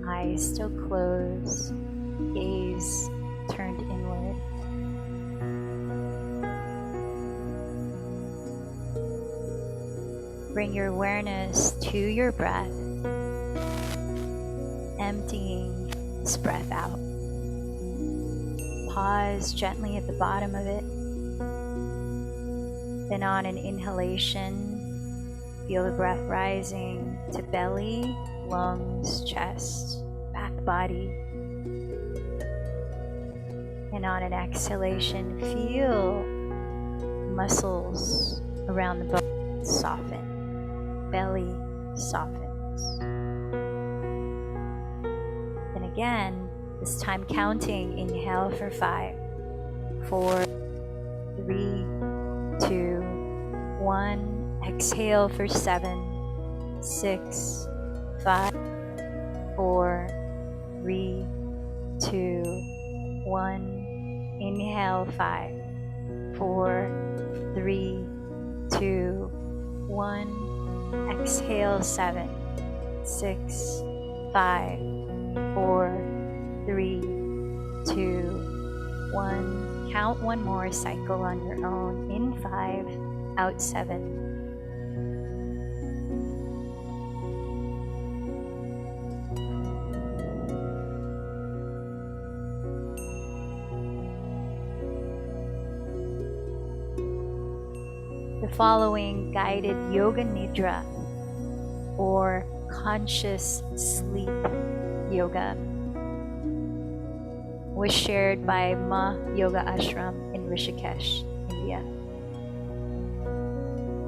Eyes still closed, gaze turned inward. Bring your awareness to your breath, emptying this breath out. Pause gently at the bottom of it. Then on an inhalation, feel the breath rising to belly, lungs, chest, back body. And on an exhalation, feel muscles around the bone soften, belly softens. And again, this time counting, inhale for 5, 4, 3, 2, 1. Exhale for 7, 6, 5, 4, 3, 2, 1. Inhale 5, 4, 3, 2, 1. Exhale 7, 6, 5, 4, 3, 2, 1. Count one more cycle on your own. In 5, out 7. The following guided yoga nidra, or conscious sleep yoga, was shared by Ma Yoga Ashram in Rishikesh, India.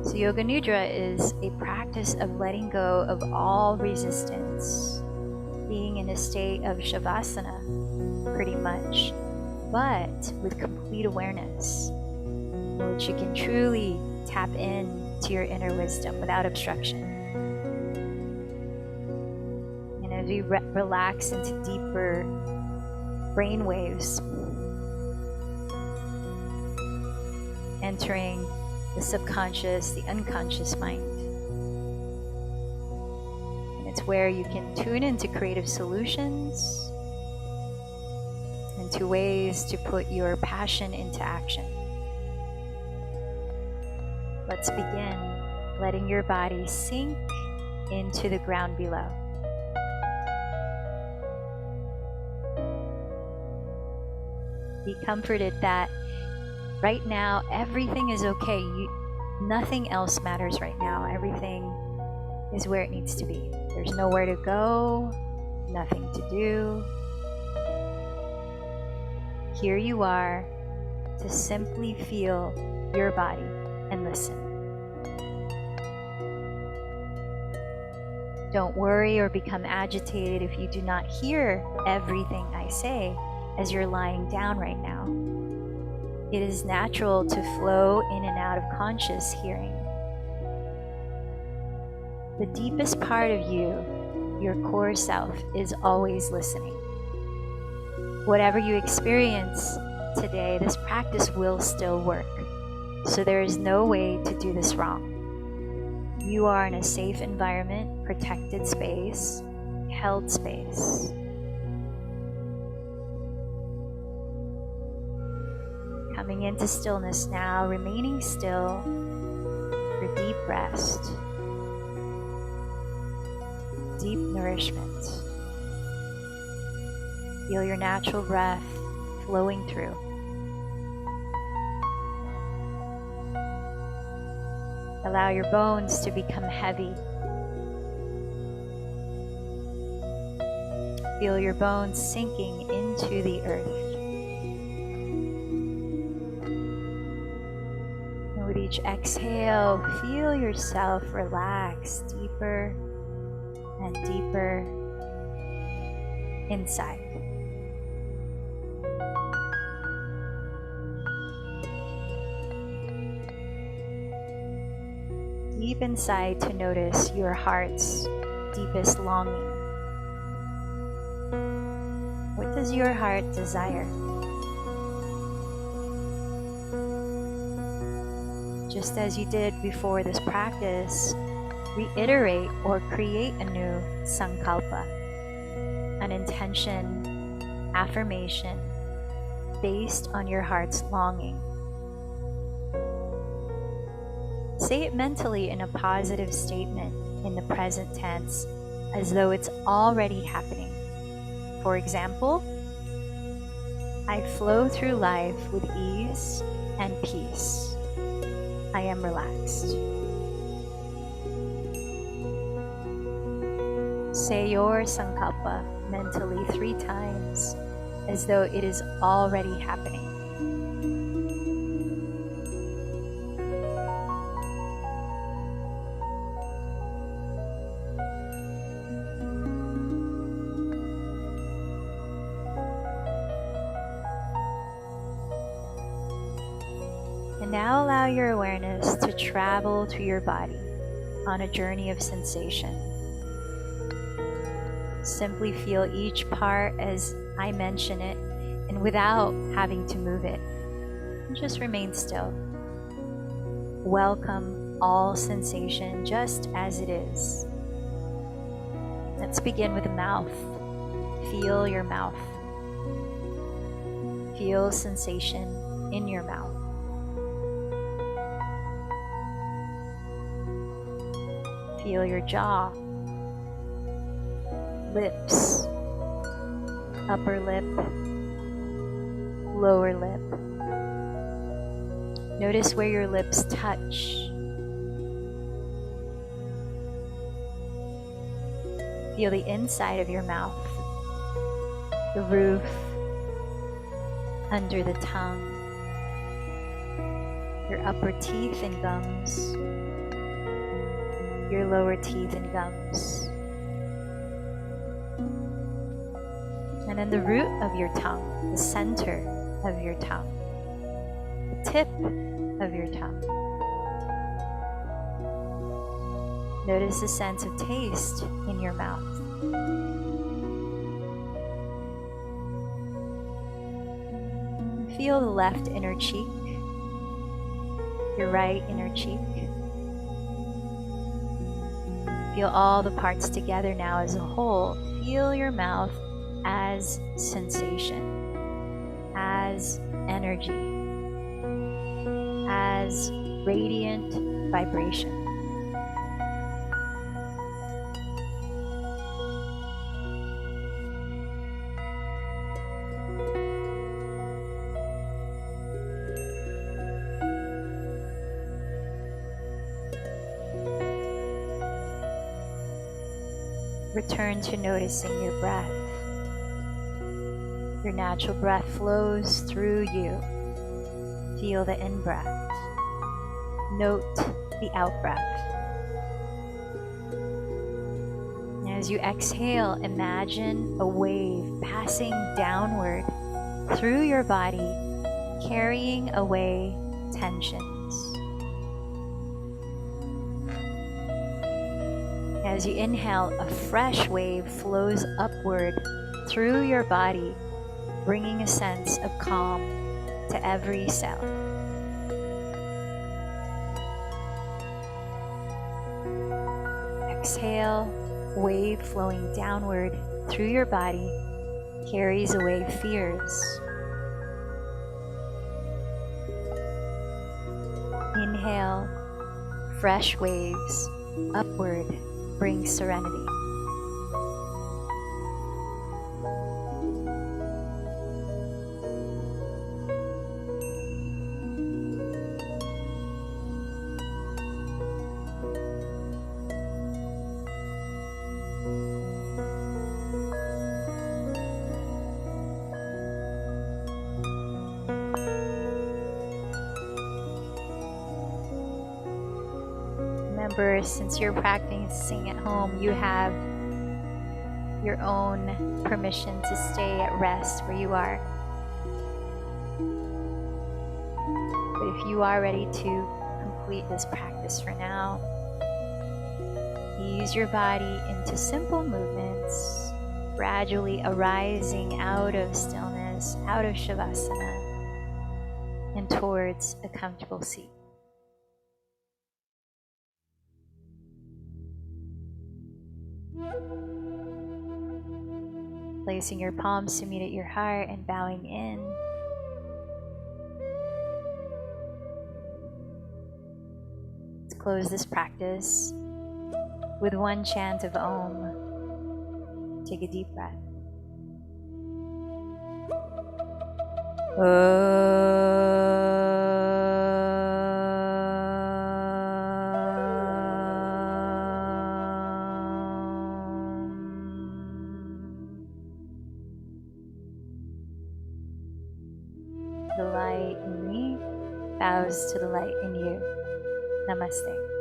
So Yoga Nidra is a practice of letting go of all resistance, being in a state of Shavasana, pretty much, but with complete awareness, in which you can truly tap into your inner wisdom without obstruction. And as we relax into deeper brain waves, entering the subconscious, the unconscious mind. And it's where you can tune into creative solutions and to ways to put your passion into action. Let's begin letting your body sink into the ground below. Be comforted that right now everything is okay. Nothing else matters right now. Everything is where it needs to be. There's nowhere to go, nothing to do. Here you are to simply feel your body and listen. Don't worry or become agitated if you do not hear everything I say as you're lying down right now. It is natural to flow in and out of conscious hearing. The deepest part of you, your core self, is always listening. Whatever you experience today, this practice will still work. So there is no way to do this wrong. You are in a safe environment, protected space, held space. Coming into stillness now, remaining still for deep rest, deep nourishment. Feel your natural breath flowing through. Allow your bones to become heavy. Feel your bones sinking into the earth. And with each exhale, feel yourself relax deeper and deeper inside. Deep inside to notice your heart's deepest longing. What does your heart desire? just as you did before this practice, reiterate or create a new sankalpa, an intention, affirmation based on your heart's longing. Say it mentally in a positive statement in the present tense, as though it's already happening. For example, I flow through life with ease and peace. I am relaxed. Say your sankalpa mentally 3 times, as though it is already happening. And now allow your awareness to travel through your body on a journey of sensation. Simply feel each part as I mention it, and without having to move it. Just remain still. Welcome all sensation just as it is. Let's begin with the mouth. Feel your mouth. Feel sensation in your mouth. Feel your jaw, lips, upper lip, lower lip. Notice where your lips touch. Feel the inside of your mouth, the roof, under the tongue, your upper teeth and gums, your lower teeth and gums, and then the root of your tongue, the center of your tongue, the tip of your tongue. Notice the sense of taste in your mouth. Feel the left inner cheek, your right inner cheek. Feel all the parts together now as a whole. Feel your mouth as sensation, as energy, as radiant vibration. Return to noticing your breath. Your natural breath flows through you. Feel the in-breath. Note the out-breath. As you exhale, imagine a wave passing downward through your body, carrying away tensions. As you inhale, a fresh wave flows upward through your body, bringing a sense of calm to every cell. Exhale, wave flowing downward through your body carries away fears. Inhale, fresh waves upward brings serenity. Remember, since you're practicing at home, you have your own permission to stay at rest where you are. But if you are ready to complete this practice for now, ease your body into simple movements, gradually arising out of stillness, out of Shavasana, and towards a comfortable seat. Placing your palms to meet at your heart and bowing in. Let's close this practice with one chant of Om. Take a deep breath. The light in me bows to the light in you. Namaste.